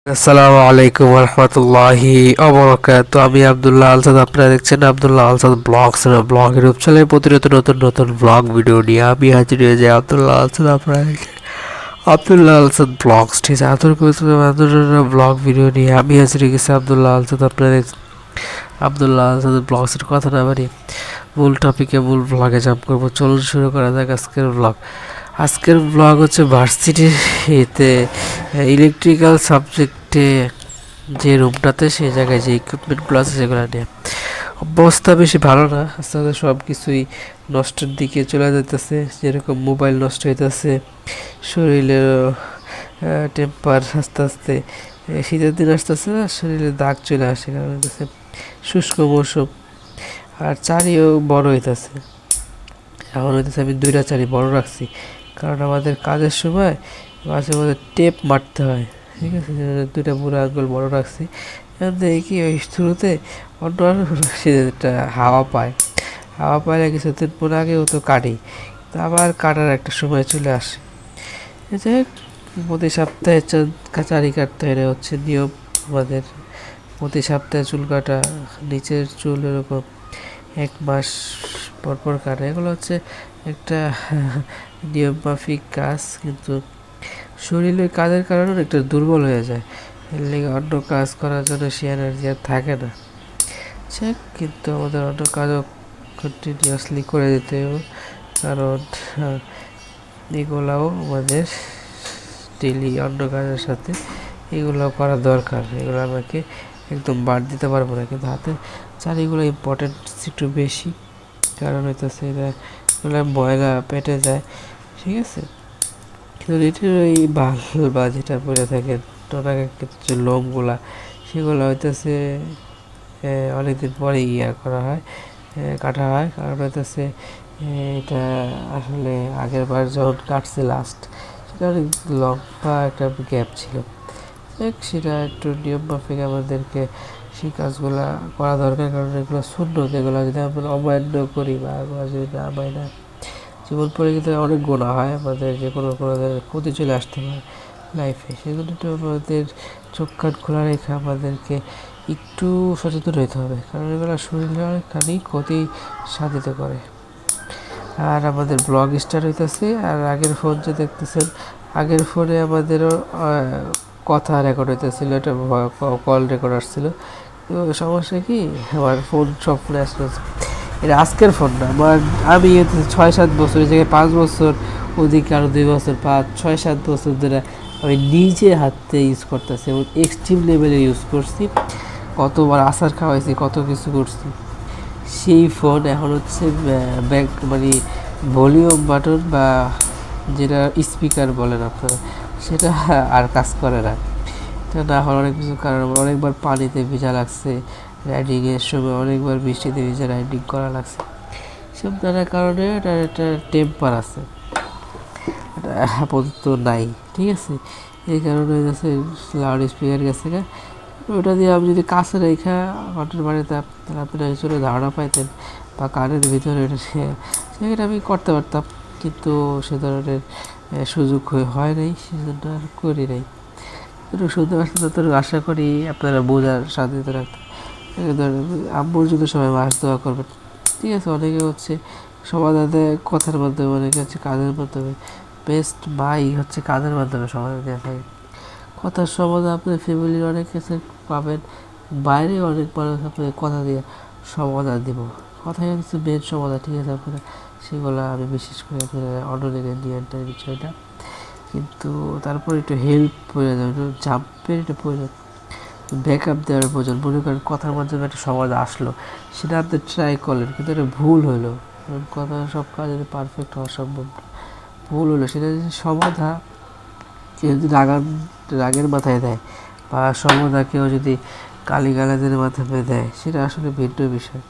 আসসালামু আলাইকুম রহমতুল্লাহি অবরাকাতুহু। আমি আব্দুল্লাহ আলসাদ, আপনারা দেখছেন আব্দুল্লাহ আলসাদ ব্লগস ব্লগ ইউটিউব চ্যানেলে প্রতিনিয়ত নতুন নতুন ব্লগ ভিডিও নিয়ে আমি হাজির হয়ে যাই। আব্দুল্লাহ আলসাদ, আপনারা দেখছেন আব্দুল্লাহ আলসাদ ব্লগস, ঠিক আছে। ব্লগ ভিডিও নিয়ে আমি হাজির হয়ে গেছি আব্দুল্লাহ আলসাদ, আপনারা দেখছেন আব্দুল্লাহ আলসাদ ব্লগসের। কথা না বাড়ি মূল টপিকে মূল ব্লগে জাম্প করবো। চলুন শুরু করা যাক আজকের ব্লগ। আজকের ব্লগ হচ্ছে ভার্সিটিতে ইলেকট্রিক্যাল সাবজেক্টে যে রুমটাতে সেই জায়গায় যে ইকুইপমেন্টগুলো আছে সেগুলো নিয়ে। অবস্থা বেশি ভালো না, আস্তে আস্তে সব কিছুই নষ্টের দিকে চলে যেতেছে। যেরকম মোবাইল নষ্ট হইতেছে, শরীরের টেম্পার আস্তে আস্তে, শীতের দিন আসতেছে না, শরীরে দাগ চলে আসে, কারণ হইতেছে শুষ্ক মৌসুম। আর চারিও বড় হইতেছে। এখন হইতেছে আমি দুইটা চারি বড় রাখছি, কারণ আমাদের কাজের সময় মাঝে মাঝে টেপ মারতে হয়, ঠিক আছে। দুইটা বুড়ো আঙ্গুল বড় রাখছি। এখন দেখি ওই শুরুতে অন্য একটা হাওয়া পায়, হাওয়া পাইলে কিছুদিন পরে আগেও তো কাটি, তা আবার কাটার একটা সময় চলে আসে। যে প্রতি সপ্তাহে চারি কাটতে হয়, হচ্ছে নিয়ম আমাদের। প্রতি সপ্তাহে চুল কাটা, নিচের চুল এরকম 1 মাস পর পর কাটা, এগুলো হচ্ছে একটা নিয়ম মাফিক কাজ। কিন্তু শরীর ওই কাজের কারণে একটা দুর্বল হয়ে যায়, এর লেগে অন্য কাজ করার জন্য সে এনার্জি আর থাকে না। কিন্তু আমাদের অন্য কাজও কন্টিনিউয়াসলি করে যেতে হবে, কারণ এগুলাও আমাদের ডেলি অন্য কাজের সাথে এগুলো করা দরকার। এগুলো আমাকে একদম বাদ দিতে পারবো না, কিন্তু হাতের চারিগুলো ইম্পর্টেন্ট একটু বেশি, কারণ হইতেছে এগুলো ময়লা পেটে যায়, ঠিক আছে। কিন্তু এটির ওই বাল বা যেটা পড়ে থাকে টোনাকে যে লোমগুলা, সেগুলো হইতেছে অনেকদিন পরে করা হয়, কাটা হয়। কারণ হইতেছে এটা আসলে আগের বার যখন কাটছে লাস্ট, সেটা অনেক লম্বা একটা গ্যাপ ছিল। সেটা একটু নিয়ম মাফিক আমাদেরকে সেই কাজগুলা করা দরকার, কারণ এগুলো শূন্য, যেগুলো যদি আমরা অমান্য করি বা যদি না মাইনা, জীবন পরে কিন্তু অনেক গোনা হয় আমাদের, যে কোনো ক্ষতি চলে আসতে পারে লাইফে। সেজন্য একটু আমাদের চোখ কান খোলা রেখে আমাদেরকে একটু সচেতন হতে হবে, কারণ এগুলো শরীরে অনেকখানি ক্ষতি সাধিত করে। আর আমাদের ব্লগ স্টার্ট হইতেছে, আর আগের ফোন যে দেখতেছেন, আগের ফোনে আমাদেরও কথা রেকর্ড হইতেছিল, এটা কল রেকর্ড আসছিল। তো সমস্যা কি, আমার ফোন সব ফোনে আসলে এটা আজকের ফোন না, আমি 6-7 বছর, এই জায়গায় 5 বছর, ওদিকে আরও 2 বছর, 5-6-7 বছর ধরে আমি নিজে হাতে ইউজ করতেছি এবং এক্সট্রিম লেভেলে ইউজ করছি। কতবার আচার খাওয়াইছি, কত কিছু করছি। সেই ফোন এখন হচ্ছে ব্যাক মানে ভলিউম বাটন বা যেটা স্পিকার বলেন আপনারা, সেটা আর কাজ করে না। এটা না হওয়ার অনেক কিছু কারণ, অনেকবার পানিতে ভিজা লাগছে রাইডিংয়ের সময়, অনেকবার বৃষ্টিতে ভিজা রাইডিং করা লাগছে। সব নানা কারণে এটার একটা টেম্পার আছে, এটা আপাতত নাই, ঠিক আছে। এই কারণে হচ্ছে লাউড স্পিকার গেছে গা। ওটা দিয়ে আমি যদি কাছে রেখা ঘন্টার বাড়িতে, তাহলে আপনারা হিসেবে ধারণা পাইতেন বা কানের ভিতরে এটা সেটা আমি করতে পারতাম, কিন্তু সে ধরনের সুযোগ হয় নাই, সেজন্য আর করি নাই। একটু শুনতে পাচ্ছেন, তো আশা করি আপনারা বোঝার স্বাধীনতা রাখতেন। আব্বুর জন্য সবাই মাস দোয়া করবেন, ঠিক আছে। অনেকে হচ্ছে সমাধানে কথার মাধ্যমে, অনেকে হচ্ছে কাজের মাধ্যমে। বেস্ট বাই হচ্ছে কাজের মাধ্যমে সমাধান দেওয়া থাকে। কথার সমাধান আপনার ফ্যামিলির অনেক কাছে পাবেন, বাইরে অনেক মানুষ আপনাদের কথা দিয়ে সমাধান দিব। কথাই হচ্ছে মেন সমাধান, ঠিক আছে। আপনারা সেগুলো আমি বিশেষ করে আপনারা অন্যদিকে নিয়ে বিষয়টা, কিন্তু তারপর একটু হেল্প প্রয়োজন, একটু জাম্পের একটু প্রয়োজন, ব্যাকআপ দেওয়ার প্রয়োজন। মনে করেন কথার মাধ্যমে একটা সমাধান আসলো, সেটা আপনি ট্রাই করলেন, কিন্তু এটা ভুল হলো। কথা সব কাজে পারফেক্ট হওয়া সম্ভব না, ভুল হলো। সেটা যদি সমাধান কেউ যদি রাগের মাথায় দেয়, বা সর্বদা কেউ যদি গালিগালাজের মাধ্যমে দেয়, সেটা আসলে ভিন্ন বিষয়,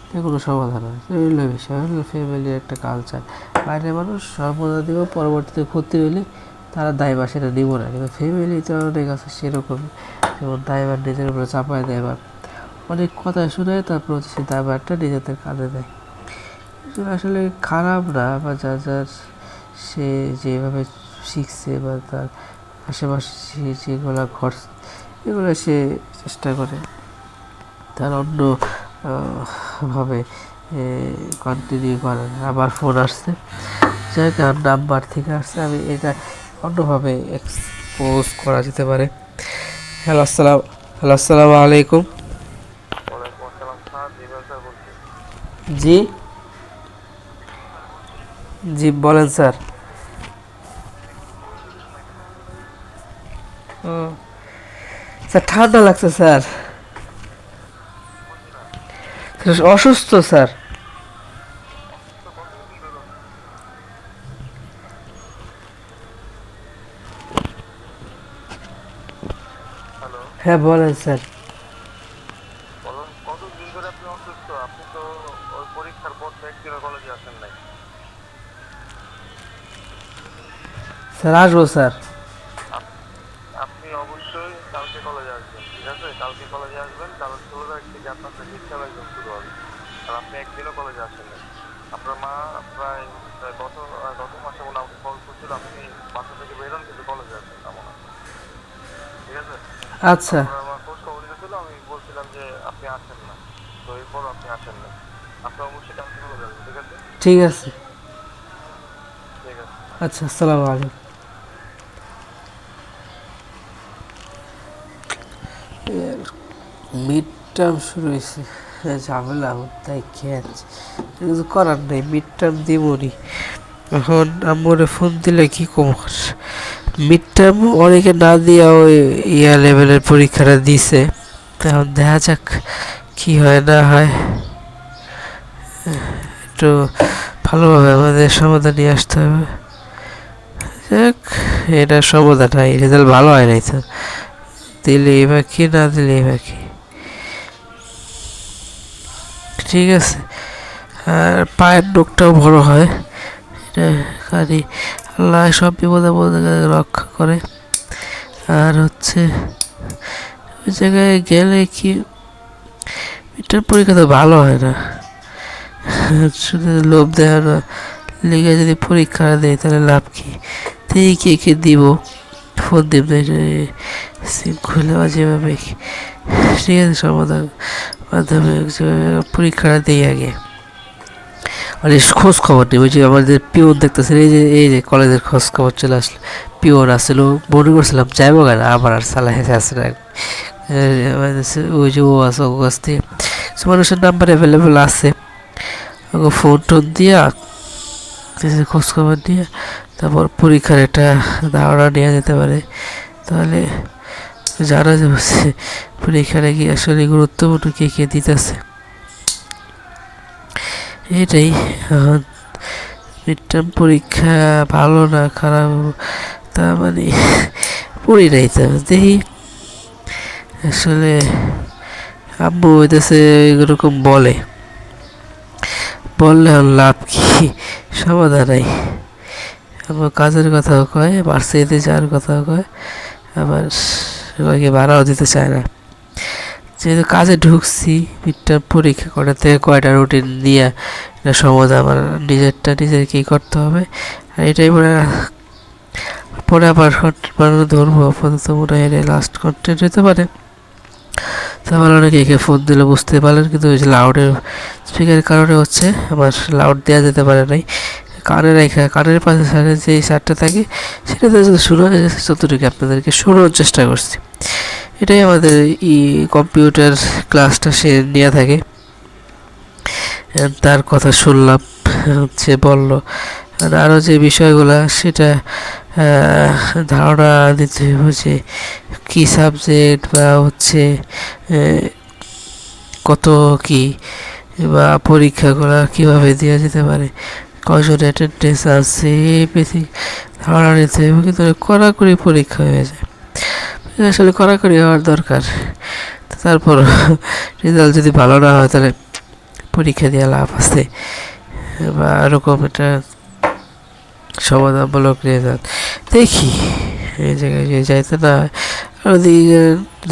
এটা কোনো সমাধান নয়। হইল বিষয় হলো ফ্যামিলির একটা কালচার। বাইরের মানুষ সর্বদা দিব, পরবর্তীতে ক্ষতি হইলে তারা দায়ভার সেটা নিব না, কিন্তু ফ্যামিলিতে অনেক আছে সেরকমই, যেমন দায়ভার নিজের উপরে চাপায় দেয় বা অনেক কথা শোনায়, তারপর হচ্ছে সে দায়ভারটা নিজেদের কাঁধে দেয়। আসলে খারাপ না, বা যার যার সে যেভাবে শিখছে বা তার আশেপাশে যেগুলো ঘর এগুলো সে চেষ্টা করে তার অন্য ভাবে কন্টিনিউ করার। আবার ফোন আসছে, যাই হোক নাম্বার থেকে আসছে, আমি এটা অন্যভাবে এক্সপোজ করা যেতে পারে। হ্যালো আসসালামু আলাইকুম। জি জি বলেন স্যার। ও স্যার ঠান্ডা লাগছে স্যার, অসুস্থ স্যার। হ্যাঁ বলেন স্যার। স্যার আসবো স্যার। আচ্ছা ঠিক আছে। আচ্ছা আসসালামু আলাইকুম। মিড টার্ম শুরু হয়েছে, ঝামেলা তাই খেয়েছে, কিছু করার নেই, মিড টার্ম দিবনি। এখন আম্মুরে ফোন দিলে কি কমার, মিড টার্ম অনেকে না দিয়া ওই ইয়ার লেভেলের পরীক্ষাটা দিছে, এখন দেখা যাক কি হয় না হয়। একটু ভালোভাবে আমাদের সমাধান নিয়ে আসতে হবে। যাক, এটা সমাধান নাই, রেজাল্ট ভালো হয় নাই তো, দিলে এবার কি না দিলে এবার কি। ঠিক আছে, আর পায়ের নখটাও বড় হয়, এটা কারি আল্লাহ সব বিপদে রক্ষা করে। আর হচ্ছে ওই জায়গায় গেলে কি এটার পরীক্ষা তো ভালো হয় না, শুধু লোভ দেখানো লেগে যদি পরীক্ষা দেয় তাহলে লাভ কি। তুই কে দিব, ফোন দিব সিম খুলে বা যেভাবে ঠিক আছে সমাধান মাধ্যমে পরীক্ষাটা দিই আগে। আর খোঁজ খবর নেই, ওই যে আমাদের পিওন দেখতেছেন, এই যে কলেজের খোঁজ খবর চলে আসলো, পিওন আসছিল, মনে করছিলাম যাইবো কেন, আবার আর সালা হেসে আসে না। ওই যে ও আছে ওর কাছ থেকে মানুষের নাম্বার অ্যাভেলেবেল আছে, ওকে ফোন টোন দিয়া খোঁজ খবর দিয়ে তারপর পরীক্ষার একটা ধারণা নেওয়া যেতে পারে, তাহলে জানা যাবে পরীক্ষাটা কি আসলে গুরুত্বপূর্ণ কে দিতেছে। এটাই এখন মিড টার্ম পরীক্ষা ভালো না খারাপ তা মানে পড়ি নাই তো, দেখি আসলে আব্বু হইতেছে এরকম বললে লাভ কি, সমাধান নাই। আবার কাজের কথাও কয়, ভার্সিটিতে যাওয়ার কথাও কয়, আবার সবাইকে ভাড়াও দিতে চায় না। যেহেতু কাজে ঢুকছি, মিডটার্ম পরীক্ষা কটা থেকে কয়টা রুটিন দিয়ে এটা সমাধান আমার নিজেরকেই করতে হবে। আর এটাই পরে আবার ধরবো, আপাতত মনে হয় লাস্ট কন্টেন্ট হতে পারে। তারপর অনেকে একে ফোন দিলে বুঝতে পারলেন, কিন্তু ওই যে লাউডের স্পিকারের কারণে হচ্ছে আমার লাউড দেওয়া যেতে পারে নাই। কানের পাশে যে সারটা থাকে সেটাতে যদি শুরু হয়ে গেছে, যতটুকু আপনাদেরকে শোনানোর চেষ্টা করছি। এটাই আমাদের কম্পিউটার ক্লাসটা সে নিয়ে থাকে, তার কথা শুনলাম, হচ্ছে বলল আরও যে বিষয়গুলো সেটা ধারণা দিতে হবে যে কী সাবজেক্ট বা হচ্ছে কত কি বা পরীক্ষাগুলো কীভাবে দেওয়া যেতে পারে, কজন অ্যাটেন্ডেন্স আছে, বেসিক ধারণা নিতে হবে। কিন্তু কড়াকড়ি পরীক্ষা হয়ে যায়, আসলে কড়াকড়ি হওয়ার দরকার। তারপর রেজাল্ট যদি ভালো না হয় তাহলে পরীক্ষা দিয়ে লাভ আছে, বা এরকম একটা সমাধানমূলক রেজাল্ট দেখি এই জায়গায় যে যাইতে না হয়, আর ওদিকে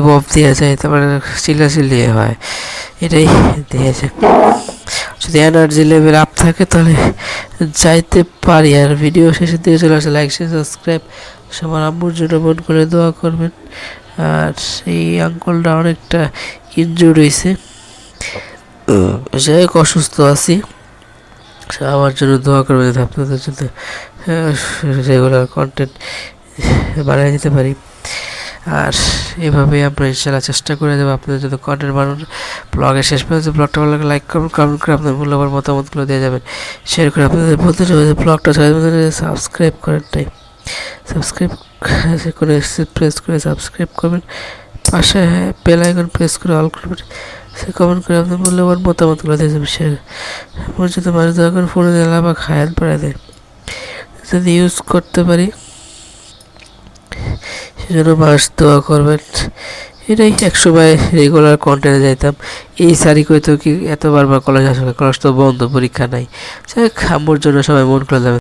বব দেওয়া যায়, তারপরে চিল্লাচিল্লি হয়, এটাই দিয়েছে। যদি এনার্জি লেভেল আপ থাকে তাহলে যাইতে পারি। আর ভিডিও শেষের দিকে চলে আসে, লাইক শেয়ার সাবস্ক্রাইব সবার আম্মুর জন্য মন করে দোয়া করবেন। আর এই আঙ্কলটা অনেকটা ইনজুর্ড হয়েছে, যাই হোক অসুস্থ আছি, আমার জন্য দোয়া করবেন যাতে আপনাদের জন্য রেগুলার কন্টেন্ট বানিয়ে দিতে পারি। আর এভাবে আমরা ইনশাল্লাহ চেষ্টা করে যাবো আপনাদের জন্য কন্টেন্ট বানানোর। ব্লগের শেষ পর্যন্ত ব্লগটা ভালো লাগে লাইক করবেন, কমেন্ট করে আপনার মূল্যবান মতামতগুলো দিয়ে যাবেন, শেয়ার করে আপনাদের বলতে যাবেন যে ব্লগটা সাবস্ক্রাইব করেন নাই, সাবস্ক্রাইব করে প্রেস করে সাবস্ক্রাইব করবেন, পাশে বেল আইকন প্রেস করে অল করবেন, সে কমেন্ট করে আপনার মূল্যবান মতামতগুলো দিয়ে যাবেন শেয়ার। পর্যন্ত মানুষ দোয়া করেন ফোনে দিলে আবার খায়াত বাড়ায় দেয়, যদি ইউজ করতে পারি সেজন্য মানুষ দোয়া করবেন। এটাই একসময় রেগুলার কন্টেন্টে যাইতাম, এই সারি কইতো কি এত বারবার কলেজ আসলে, কলেজ তো বন্ধ, পরীক্ষা নাই, আম্মুর জন্য সবাই মন করে যাবে।